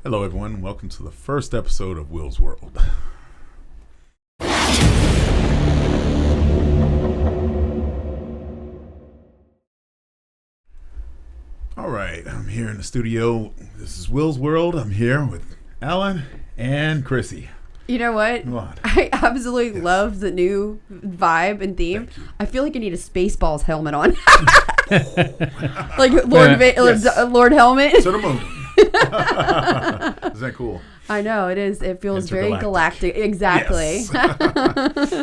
Hello, everyone. Welcome to the first episode of Will's World. All right, I'm here in the studio. This is Will's World. I'm here with Alan and Chrissy. You know what? What? I absolutely love the new vibe and theme. I feel like I need a Spaceballs helmet on. Like Lord Helmet. To the moon. Is that cool? I know, it is. It feels very galactic. Exactly. Yes.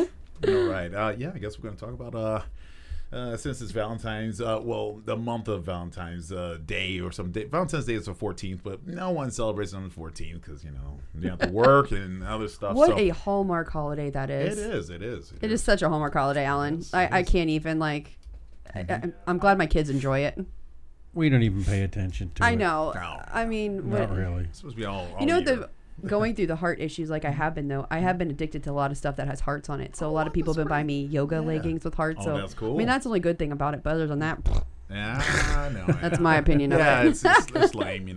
All right. I guess we're going to talk about, since it's Valentine's, the month of Valentine's Day or something. Valentine's Day is the 14th, but no one celebrates on the 14th because, you have to work and other stuff. What a Hallmark holiday that is. It is. It is such a Hallmark holiday, Alan. Yes, I can't even, I'm glad my kids enjoy it. We don't even pay attention to it. I know. No. I mean, Not really. It's supposed to be all going through the heart issues like I have been, though, I have been addicted to a lot of stuff that has hearts on it. So a lot of people have been buying me yoga leggings with hearts. So that's cool. I mean, that's the only good thing about it. But other than that, no. That's my opinion of it. Yeah, it's lame.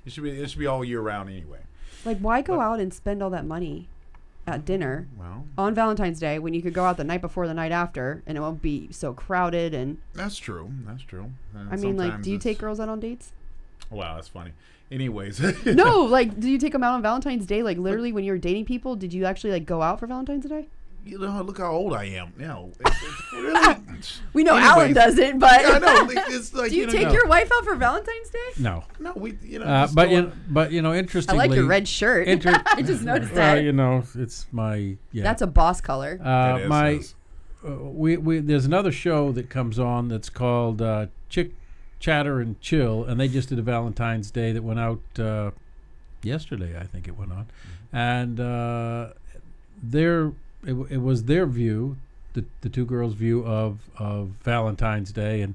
It should be all year round anyway. Like, why go out and spend all that money at dinner on Valentine's Day when you could go out the night before, the night after, and it won't be so crowded? And That's true. And I mean, like, do you take girls out on dates? Wow, that's funny. Anyways. No, like, do you take them out on Valentine's Day? Like, literally, when you were dating people, did you actually, like, go out for Valentine's Day? Look how old I am. It's really. We know Anyways, Alan doesn't, but I know. It's like, do you take your wife out for Valentine's Day? No. No, we. Interestingly, I like your red shirt. I just noticed that. It's my. Yeah. That's a boss color. It is. We there's another show that comes on that's called Chick Chatter and Chill, and they just did a Valentine's Day that went out yesterday. I think it went on, and it was their view, the two girls' view of Valentine's Day, and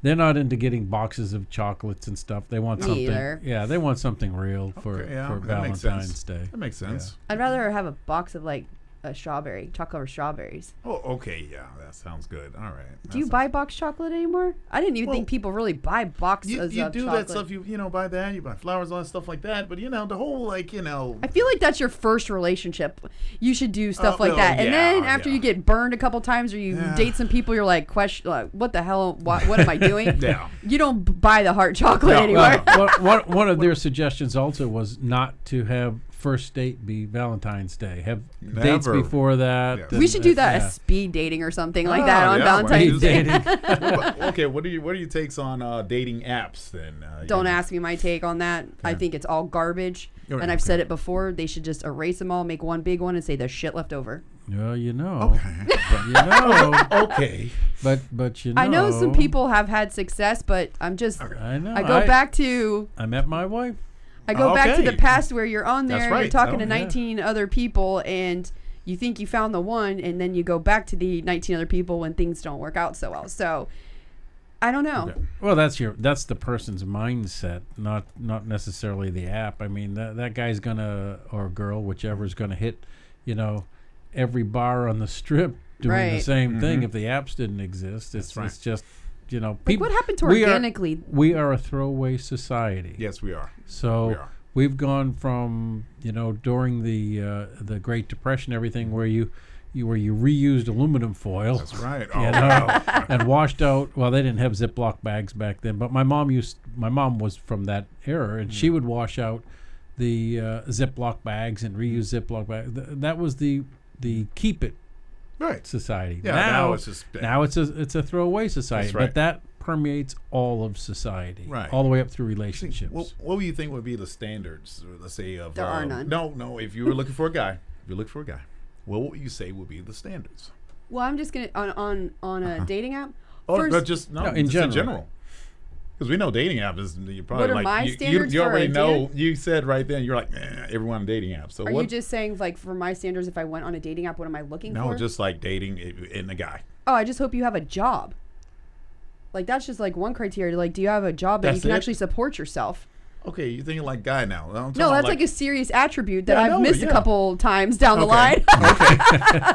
they're not into getting boxes of chocolates and stuff. They want something. Either. Yeah, they want something real for Valentine's Day. That makes sense. I'd rather have a box of like a chocolate strawberries. Oh, okay, yeah, that sounds good. All right. Do you buy box chocolate anymore? I didn't even think people really buy boxes of chocolate. You do that stuff. You buy that. You buy flowers, all that stuff like that. But the whole I feel like that's your first relationship. You should do stuff like that, and then after you get burned a couple times or you date some people, you're like, what the hell? What am I doing? Yeah. You don't buy the heart chocolate anymore. One of their suggestions also was not to have first date be Valentine's Day. Have dates before that. Yeah. We should do that, a speed dating or something like that on Valentine's Day. Okay, what are your takes on dating apps then? Don't ask me my take on that. Yeah. I think it's all garbage. And I've said it before. They should just erase them all, make one big one, and say there's shit left over. Well, Okay. Okay. But I know some people have had success, but I'm just. Okay. I know. I go back to. I met my wife. I go back to the past where you're on there, That's right. You're talking to 19 other people, and you think you found the one, and then you go back to the 19 other people when things don't work out so well. So, I don't know. Okay. Well, that's the person's mindset, not necessarily the app. I mean, that guy's gonna, or girl, whichever, is gonna hit, every bar on the strip doing the same thing. If the apps didn't exist, it's just. What happened to organically? We are a throwaway society. Yes, we are. So we've gone from during the Great Depression, everything where you reused aluminum foil. That's right. And washed out. Well, they didn't have Ziploc bags back then, but my mom was from that era, and she would wash out the Ziploc bags and reuse Ziploc bags. That was the keep it. Right. Society. Yeah, now it's just it's a throwaway society. That's right. But that permeates all of society. Right. All the way up through relationships. What do you think would be the standards, let's say, of there are none. No, if you were looking for a guy, what would you say would be the standards? Well, I'm just gonna on a dating app. In general. Because we know dating app is you probably what are my standards you already know. You said right then you're like everyone on a dating app. So are you just saying like for my standards, if I went on a dating app, what am I looking for? No, just like dating in a guy. Oh, I just hope you have a job. Like that's just like one criteria. Like, do you have a job that you can actually support yourself? Okay, you're thinking like guy now. No, that's like a serious attribute that I've missed a couple times down the line.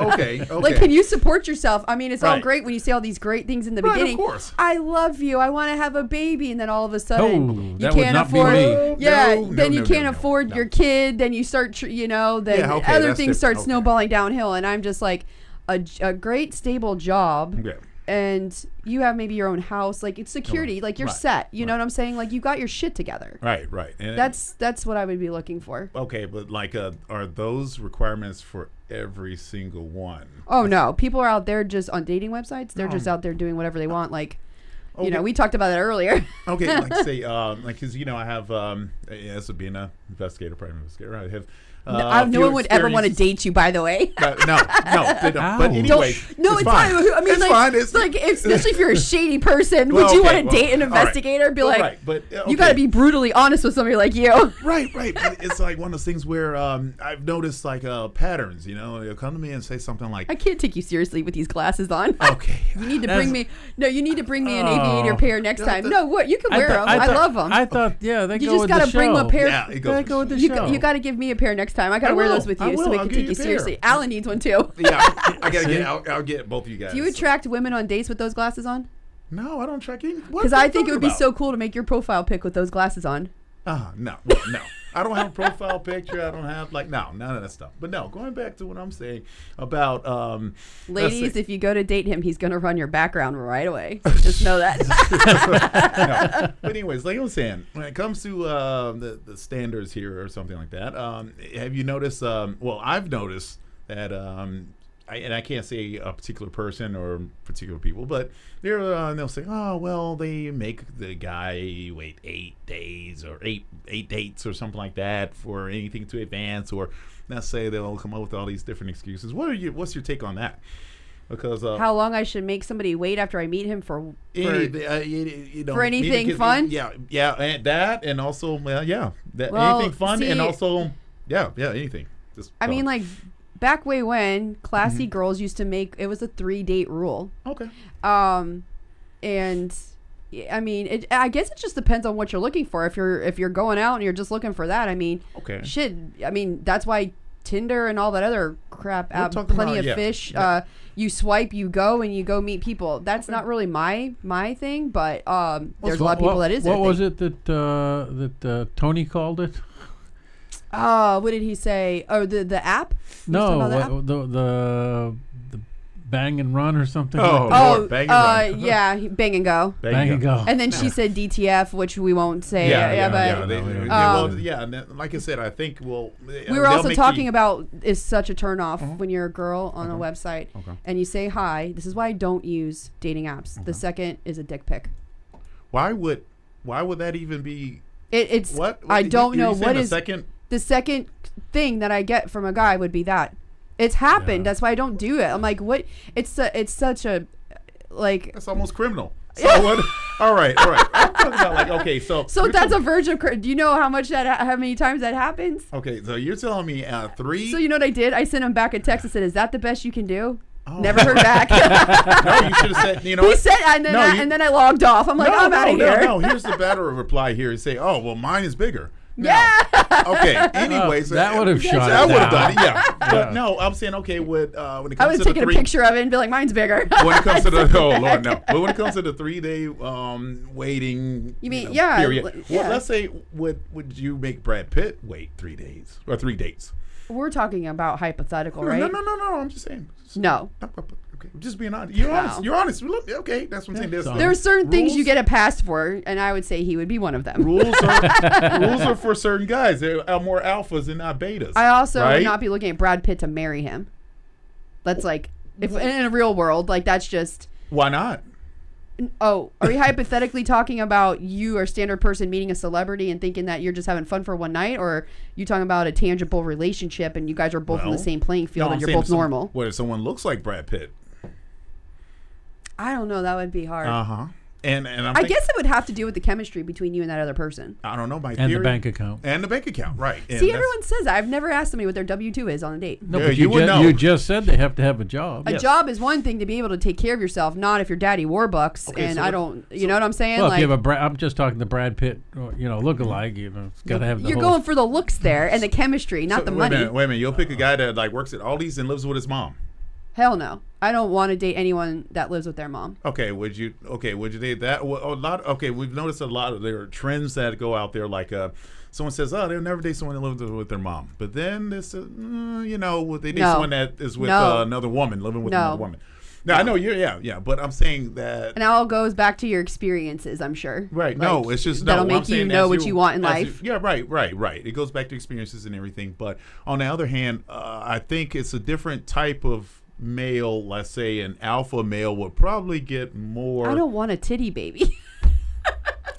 Okay. Like, can you support yourself? I mean, it's all great when you say all these great things in the beginning. Of course. I love you. I want to have a baby, and then all of a sudden you that can't would not afford. be me. Then you can't afford your kid. Then you start, then other things start snowballing downhill, and I'm just like a great stable job. Yeah. And you have maybe your own house, like it's security, like you're set. You know what I'm saying? Like you got your shit together. Right. And that's what I would be looking for. Okay, but like, are those requirements for every single one? Oh no, people are out there just on dating websites. They're just out there doing whatever they want. Like, we talked about that earlier. Okay, like say, because I have as being an investigator, private investigator, I have. No one would ever want to date you, by the way. No. But anyway, it's fine. I mean, it's like especially if you're a shady person, would you want to date an investigator? Be like, but you got to be brutally honest with somebody like you. Right. But it's like one of those things where I've noticed like patterns. They'll come to me and say something like, "I can't take you seriously with these glasses on." Okay, you need to bring me. No, you need to bring me an aviator pair next time. No, what you can wear them. I love them. I thought, they you go just with got the to bring show. a pair. Yeah, it goes with the show. You got to give me a pair next time. I got to wear those with you so we can take you seriously. Alan needs one too. Yeah, I gotta get. I'll get both of you guys. Do you attract women on dates with those glasses on? No, I don't attract any. Because I think it would be so cool to make your profile pic with those glasses on. No. I don't have a profile picture. I don't have none of that stuff. But no, going back to what I'm saying about ladies, if you go to date him, he's gonna run your background right away. So just know that. No. But anyways, like I was saying, when it comes to the standards here or something like that, have you noticed? I've noticed that. I can't say a particular person or particular people, but they'll say, oh, well, they make the guy wait 8 days or eight dates or something like that for anything to advance, or let's say they'll come up with all these different excuses. What's your take on that? Because how long I should make somebody wait after I meet him for anything fun? Yeah, and that, and also anything fun, and also anything. I mean, like. Back way when classy girls used to make it was a 3-date rule. Okay. And I mean, I guess it just depends on what you're looking for. If you're going out and you're just looking for that, I mean, shit. I mean, that's why Tinder and all that other crap app, plenty of fish. Yeah. You swipe, you go, and you go meet people. That's not really my thing, but there's a lot of people that is. What was it that Tony called it? What did he say? Oh, the app? No, the Bang and Run or something. Bang and Run. Yeah, Bang and Go. Bang and Go. And then she said DTF, which we won't say. Like I said, I think we were also talking about is such a turnoff when you're a girl on a website and you say hi. This is why I don't use dating apps. The second is a dick pic. Why would that even be? It's what I don't know what is second. The second thing that I get from a guy would be that. It's happened. That's why I don't do it. I'm like, what? It's such a, like. It's almost criminal. So what? All right. I'm talking about So that's a verge of. Do you know how many times that happens? Okay, so you're telling me 3. So you know what I did? I sent him back a text and said, "Is that the best you can do?" Oh. Never heard back. No, you should have said. You know. He said, and then I logged off. I'm like, I'm out of here. No. Here's the better reply here. You say, "Oh, well, mine is bigger." Yeah. Okay. Anyways, that would have shot. That would have done it. Yeah. But no, I'm saying when it comes to I was taking a picture of it and be like, mine's bigger. When it comes to Lord, no. But when it comes to the 3-day waiting, you mean period. Well, let's say would you make Brad Pitt wait 3 days or 3 dates? We're talking about hypothetical, right? No. I'm just saying. No. Okay, just being honest. You're honest. You're honest. Okay, that's what I'm saying. There are certain things you get a pass for, and I would say he would be one of them. Rules are for certain guys. They're more alphas and not betas. I also would not be looking at Brad Pitt to marry him. That's like, if in a real world, like that's just. Why not? Oh, are we hypothetically talking about you, a standard person, meeting a celebrity and thinking that you're just having fun for one night, or are you talking about a tangible relationship and you guys are both on the same playing field and you're both normal? What if someone looks like Brad Pitt? I don't know. That would be hard. And I guess it would have to do with the chemistry between you and that other person. I don't know. And the bank account. And the bank account, right. And see, everyone says that. I've never asked somebody what their W-2 is on a date. No, but you just said they have to have a job. A job is one thing to be able to take care of yourself, not if you're Daddy Warbucks. Okay, and so I don't, you know what I'm saying? Well, if you have I'm just talking the Brad Pitt, look-alike. It's got to have the You're going for the looks there and the chemistry, not the money. Wait a minute. You'll pick a guy that like works at Aldi's and lives with his mom. Hell no. I don't want to date anyone that lives with their mom. Okay, would you date that? Well, we've noticed a lot of there are trends that go out there like someone says, "Oh, they'll never date someone that lives with their mom." But then this they date someone that is with another woman, living with another woman. Now, I know but I'm saying that and it all goes back to your experiences, I'm sure. Right. No, it's just that'll make you know what you want in life. Right. It goes back to experiences and everything. But on the other hand, I think it's a different type of male. Let's say an alpha male would probably get more. I don't want a titty baby.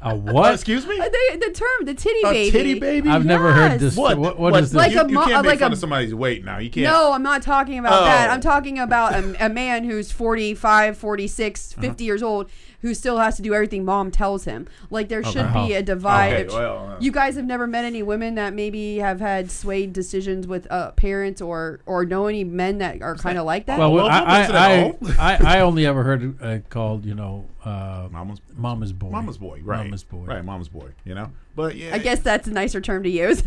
A what? Excuse me? The term, the titty baby. Titty baby? I've never heard this. What is this? Like you can't make fun of somebody's weight now. You can't. No, I'm not talking about that. I'm talking about a man who's 45, 46, 50 years old who still has to do everything mom tells him. Like there should be a divide. Okay, you guys have never met any women that maybe have had swayed decisions with parents or know any men that are kind of like that? Well, I only ever heard called, Mama's boy. Mama's boy, right. Mama's boy. Right, Mama's boy, But yeah, I guess that's a nicer term to use.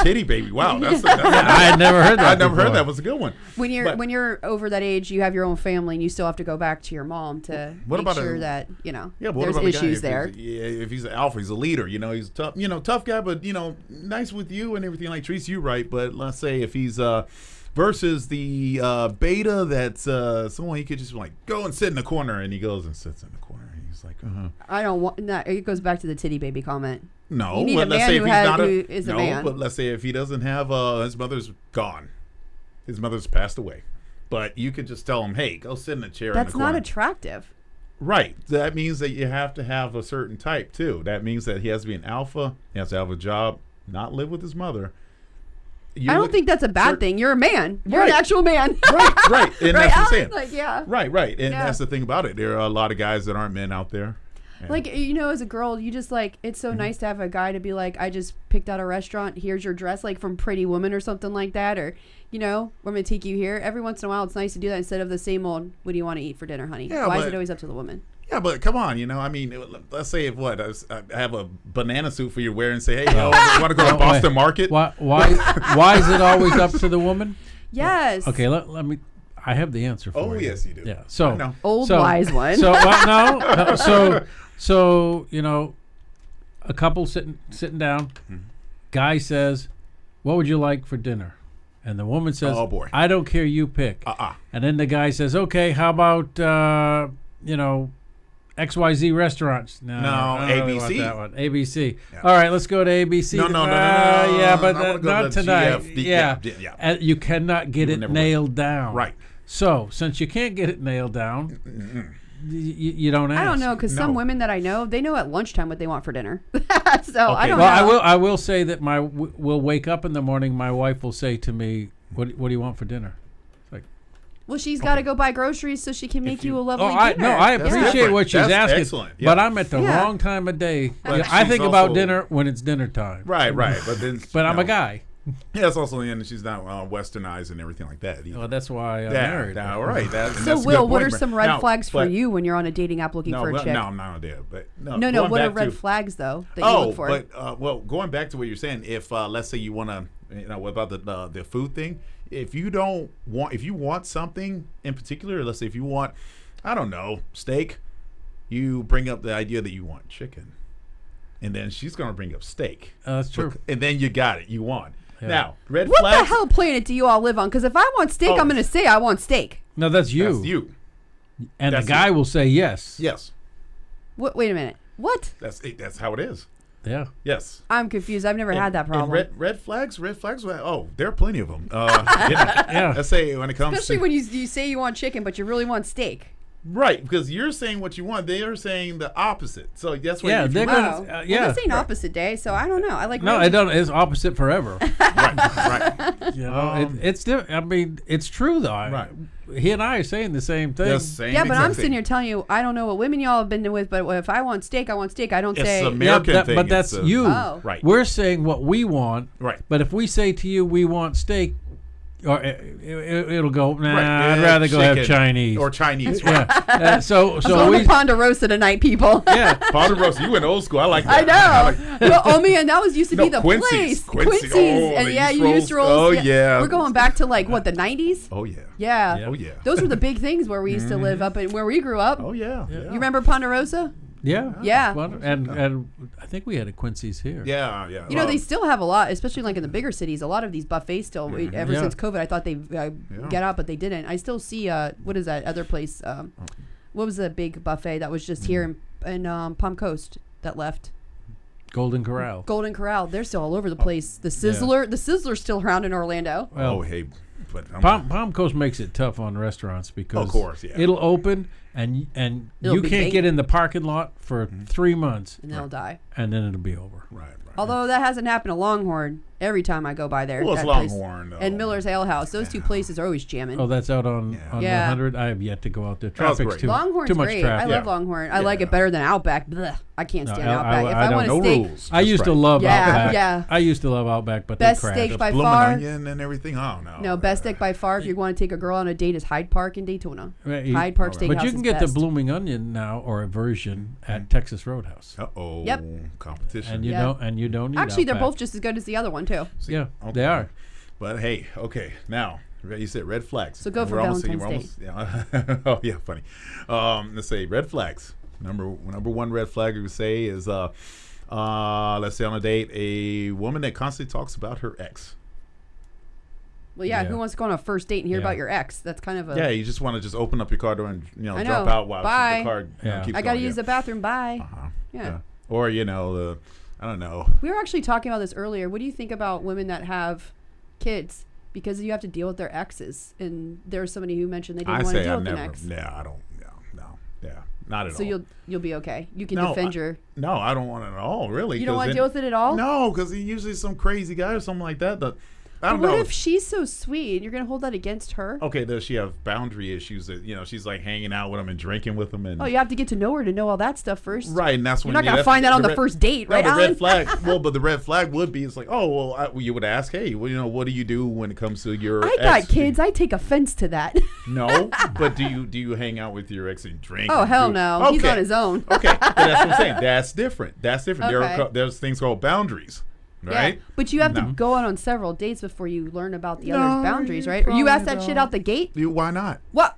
Titty baby. Wow, that's I had never heard that. I'd never heard that. Was a good one. When you're over that age, you have your own family, and you still have to go back to your mom to make sure that there's issues there. If he's an alpha, he's a leader. He's tough. Tough guy, but nice with you and everything. Like treats you right. But let's say if he's versus the beta, that's someone he could just like go and sit in the corner, and he goes and sits in the corner. He's like, I don't want. No, it goes back to the titty baby comment. No, you need a man who is a man. But let's say if he doesn't have his mother's gone, his mother's passed away, but you could just tell him, hey, go sit in a chair. That's in the corner. not attractive. Right. That means that you have to have a certain type too. That means that he has to be an alpha. He has to have a job, not live with his mother. I don't think that's a bad thing. You're a man. You're an actual man. Right. And right, that's what I'm saying. Like, yeah. Right. And that's the thing about it. There are a lot of guys that aren't men out there. And like, as a girl, you just like, it's so nice to have a guy to be like, I just picked out a restaurant. Here's your dress, like from Pretty Woman or something like that. Or, we're going to take you here. Every once in a while, it's nice to do that instead of the same old, what do you want to eat for dinner, honey? Yeah, why is it always up to the woman? Yeah, but come on, let's say if I have a banana suit for you to wear and say, hey, you want to go to Boston Market? Why is it always up to the woman? Yes. Okay, let me. I have the answer for you. Oh, yes, you do. Yeah. So wise one. So a couple sitting down. Mm-hmm. Guy says, "What would you like for dinner?" And the woman says, "Oh boy, I don't care. You pick." And then the guy says, "Okay, how about XYZ restaurants?" No, ABC. That one. ABC. Yeah. All right, let's go to ABC. No. Yeah, but not tonight. Yeah. And you cannot get it nailed down. Right. So, since you can't get it nailed down, you don't ask. I don't know, because some women that I know, they know at lunchtime what they want for dinner. So, I don't know. I will say that we'll wake up in the morning, my wife will say to me, what do you want for dinner? Well, she's got to go buy groceries so she can make you a lovely dinner. I appreciate what she's asking. Excellent. Yeah. But I'm at the wrong time of day. I think about dinner when it's dinner time. Right. But I'm a guy. Yeah, it's also and she's not westernized and everything like that either. Well, that's why I married. All right. So, Will, what are some red flags for you when you're on a dating app looking for a chick? No, I'm not on there. But no. What are red flags though that you look for? But going back to what you're saying, if let's say you want to, what about the food thing? If you want something in particular, let's say if you want, I don't know, steak, you bring up the idea that you want chicken, and then she's gonna bring up steak. That's true. And then you got it. You won. Yeah. Now, red flags. What the hell planet do you all live on? Because if I want steak, I'm going to say I want steak. No, that's you. That's you. And the guy will say yes. Yes. What? Wait a minute. What? That's how it is. Yeah. Yes. I'm confused. I've never had that problem. And red flags. Oh, there are plenty of them. Yeah. Let's say when it comes, especially when you say you want chicken, but you really want steak. Right, because you're saying what you want. They are saying the opposite. So that's what. Yeah, they're gonna. Well, this ain't opposite day, so I don't know. I like. No, I don't. It's opposite forever. Right. It's different. I mean, it's true though. Right. he and I are saying the same thing. Yeah, but I'm sitting here telling you, I don't know what women y'all have been with, but if I want steak, I want steak. I don't say. It's American thing. But that's you. Oh. Right. We're saying what we want. Right. But if we say to you, we want steak, or it'll go. Nah, Right. I'd rather go have Chinese or Chinese. Yeah. So we Ponderosa tonight, people. Yeah. Ponderosa, you went old school. I like that. I know. Well, oh man, that used to be the Quincy's. place. Oh, and yeah, you used rolls. Oh yeah. We're going back to like what, the 90s? Oh yeah. Yeah. Oh yeah. Those were the big things where we used to live up and where we grew up. Oh yeah. You remember Ponderosa? Yeah. Yeah. Well, and I think we had a Quincy's here. Yeah, yeah. You know, they still have a lot, especially like in the bigger cities. A lot of these buffets still, ever since COVID, I thought they get out, but they didn't. I still see, what is that other place? What was the big buffet that was just here in Palm Coast that left? Golden Corral. Golden Corral. They're still all over the place. The Sizzler. The Sizzler's still around in Orlando. Well, hey. But Palm Coast makes it tough on restaurants because of course, yeah. it'll open and you can't get in the parking lot for 3 months. And they'll die. And then it'll be over. Right. Although that hasn't happened to Longhorn every time I go by there. Well, it's Longhorn. And Miller's Ale House. Those two places are always jamming. Oh, that's out on 100? I have yet to go out there. Traffic's Longhorn's too much great. traffic. I love Longhorn. I like it better than Outback. Blech. I can't stand Outback. If I want a steak. Rules. I used to love Outback. Yeah. I used to love Outback, but best they crashed. steak by blooming far. Onion and everything. Oh, no. No, best steak by far if you want to take a girl on a date is Hyde Park in Daytona. Hyde Park Steakhouse. But you can get the Blooming Onion now or a version at Texas Roadhouse. Uh-oh. Yep. Competition. And you don't need Actually, they're Outback. both just as good as the other one too. Yeah, they are. But hey, okay, now you said red flags. So go for Valentine's Day. Oh yeah, funny. Let's say red flags. Number one red flag we would say is let's say on a date, a woman that constantly talks about her ex. Well, yeah, who wants to go on a first date and hear about your ex? That's kind of a... Yeah, you just want to just open up your car door and drop out while the car keeps I got to use the bathroom. Bye. Yeah. Or I don't know. We were actually talking about this earlier. What do you think about women that have kids because you have to deal with their exes? And there's somebody who mentioned they didn't want to deal with an ex. Yeah, I don't. No. Yeah, not at all. So you'll be okay. You can defend your... No, I don't want it at all, really. You don't want to deal with it at all? No, because he's usually some crazy guy or something like that. I don't know. What if she's so sweet? You're going to hold that against her? Okay, does she have boundary issues that, she's like hanging out with him and drinking with him? And you have to get to know her to know all that stuff first. Right, and that's when you're not going to find that on the first date, right, the Alan? red flag. Well, but the red flag would be, it's like, you would ask, hey, what do you do when it comes to your ex? I got kids. I take offense to that. No, but do you hang out with your ex and drink? Oh, hell no. Okay. He's on his own. Okay, but that's what I'm saying. That's different. Okay. There's things called boundaries. Right? Yeah, but you have to go on several dates before you learn about the other's boundaries, right? Or you ask that shit out the gate? Why not? What?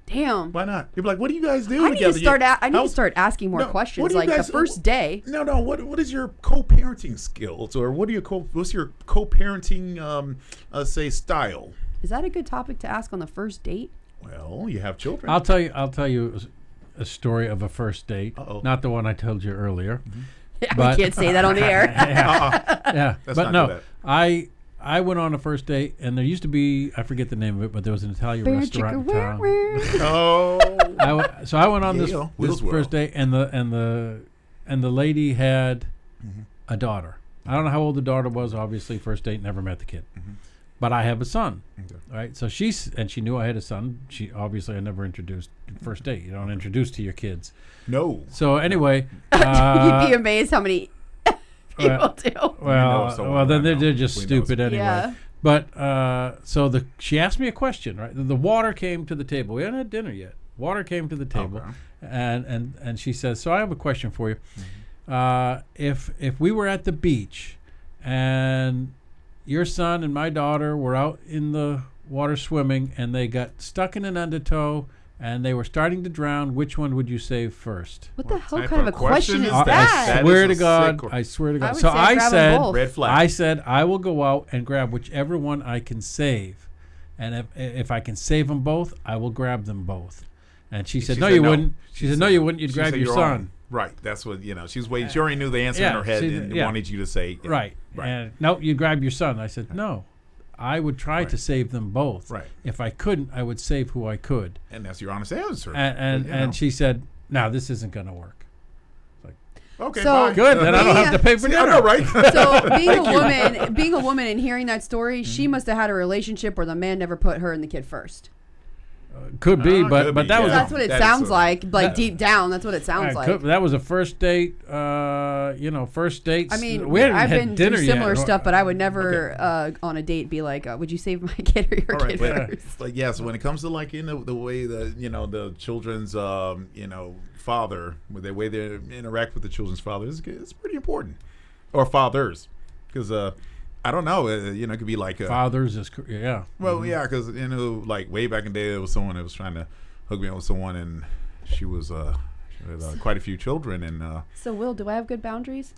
Damn. Why not? You're like, what do you guys do I need together? I need to start asking more questions, like the first day. No. What is your co-parenting skills, or what's your co-parenting say style? Is that a good topic to ask on the first date? Well, you have children. I'll tell you a story of a first date. Not the one I told you earlier. Mm-hmm. Yeah, we can't say that on the air. Yeah, but no, I went on a first date, and there used to be, I forget the name of it, but there was an Italian restaurant in town. So I went on this first date, and the lady had a daughter. I don't know how old the daughter was. Obviously, first date, never met the kid. But I have a son, right? So she knew I had a son. I never introduced first date. You don't introduce to your kids. No. So anyway, you'd be amazed how many people do. Well, then they're just stupid anyway. Yeah. But she asked me a question, right? The water came to the table. We hadn't had dinner yet. Water came to the table, and she says, "So I have a question for you. If we were at the beach, and your son and my daughter were out in the water swimming, and they got stuck in an undertow, and they were starting to drown, which one would you save first?" What the hell kind of a question is that? I swear to God. So I said, red flag. I said, I will go out and grab whichever one I can save. And if I can save them both, I will grab them both. And she said, no, you wouldn't. She said, no, you wouldn't. You'd grab your son. Right. That's what, she's waiting. She already knew the answer in her head and wanted you to say. Right. And no, you grab your son. I said, no. I would try to save them both. Right. If I couldn't, I would save who I could. And that's your honest answer. And she said, no, this isn't going to work. Like, okay, so bye. Good. Then I don't have to pay for dinner. I know, right? So being a woman and hearing that story, she must have had a relationship where the man never put her and the kid first. Could be, but that was that's what it sounds like. Like deep down, that's what it sounds like. That was a first date. First dates. I mean, we hadn't I've had been dinner through similar yet. stuff, but I would never on a date be like, "Would you save my kid or your kid first?" Like so when it comes to like the way that the children's father, with the way they interact with the children's father, it's pretty important, or fathers, because I don't know. It could be like fathers is yeah. Well, yeah, because like way back in the day, there was someone that was trying to hook me up with someone, and she had quite a few children, and. So, Will, do I have good boundaries?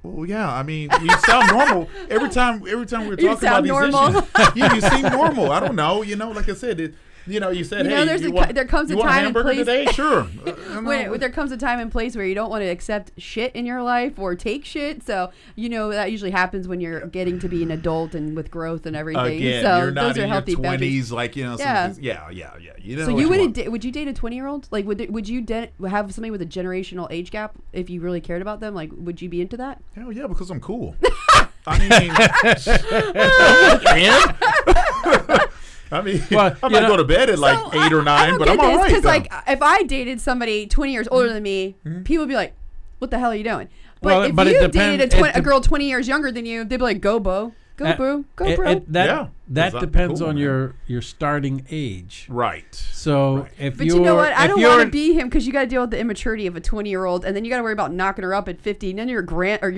Well, yeah. I mean, you sound normal every time we're talking about these normal. issues. You seem normal. I don't know. Like I said, you said, hey, there comes a time and place today? Sure. There comes a time and place where you don't want to accept shit in your life or take shit. So that usually happens when you're getting to be an adult and with growth and everything. Again, so you're not those are in healthy your 20s, boundaries. like Yeah. So you would you date a 20-year-old? Like, would you have somebody with a generational age gap if you really cared about them? Like, would you be into that? Hell yeah, because I'm cool. I mean, I'm not going to bed at like 8 or 9, but I'm all right. Because like, if I dated somebody 20 years older than me, people would be like, "What the hell are you doing?" But if you dated a girl 20 years younger than you, they'd be like, "Go, Bo. Go, boo. Go, bro." That depends on your starting age. Right. So But you know what? I don't want to be him because you got to deal with the immaturity of a 20-year-old, and then you got to worry about knocking her up at 50, and then you're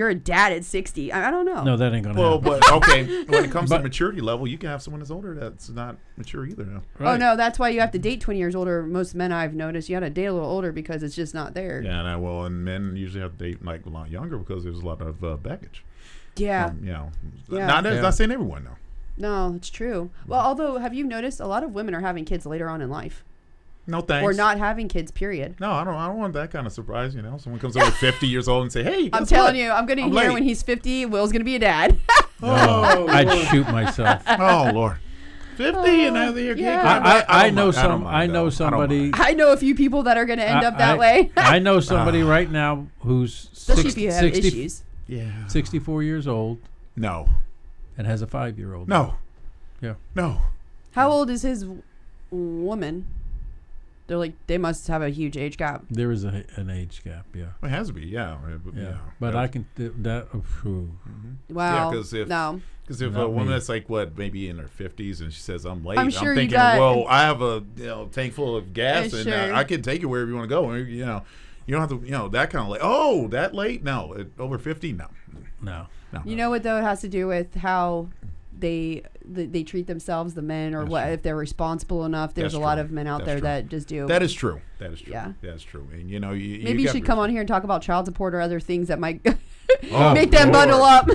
a dad at 60. I don't know. No, that ain't gonna happen. But okay, when it comes to maturity level, you can have someone that's older that's not mature either. No. Right. Oh no, that's why you have to date 20 years older. Most men I've noticed you got to date a little older because it's just not there. Yeah, and men usually have to date like a lot younger because there's a lot of baggage. Yeah. Not saying everyone though. No, it's true. Well, although, have you noticed a lot of women are having kids later on in life? No thanks. Or not having kids, period. No, I don't want that kind of surprise, Someone comes over 50 years old and say, "Hey, I'm telling you, I'm going to hear when he's 50, Will's going to be a dad." I'd shoot myself. Oh, Lord. 50 and now they're I know somebody. I know a few people that are going to end up that way. I know somebody right now who's especially if you have issues. Yeah. 64 years old. No. And has a 5-year-old. No. Yeah. No. How old is his woman? They're like, they must have a huge age gap. There is an age gap, yeah. It has to be, yeah. But I can that. Wow. Yeah, because if a woman that's like maybe in her 50s and she says I'm late, I'm sure thinking, well, I have a tank full of gas and I can take you wherever you want to go. You don't have to, that kind of like, oh, that late? No, over 50, no. You know what though? It has to do with how they treat themselves, the men, or what if they're responsible enough. There's a lot of men out there that just do. That is true. Yeah, that's true. And maybe you should come on here and talk about child support or other things that might make them bundle up.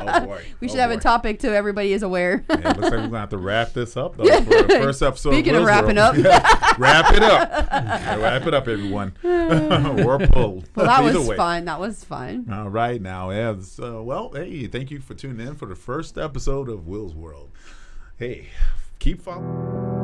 Oh boy. We should have a topic so everybody is aware. Yeah, looks like we're gonna have to wrap this up though for the first episode. Speaking of wrapping up, wrap it up. Wrap it up, everyone. Or pull. Well, that was fun. That was fun. All right, now, hey, thank you for tuning in for the first episode of Will's World. Hey, keep following.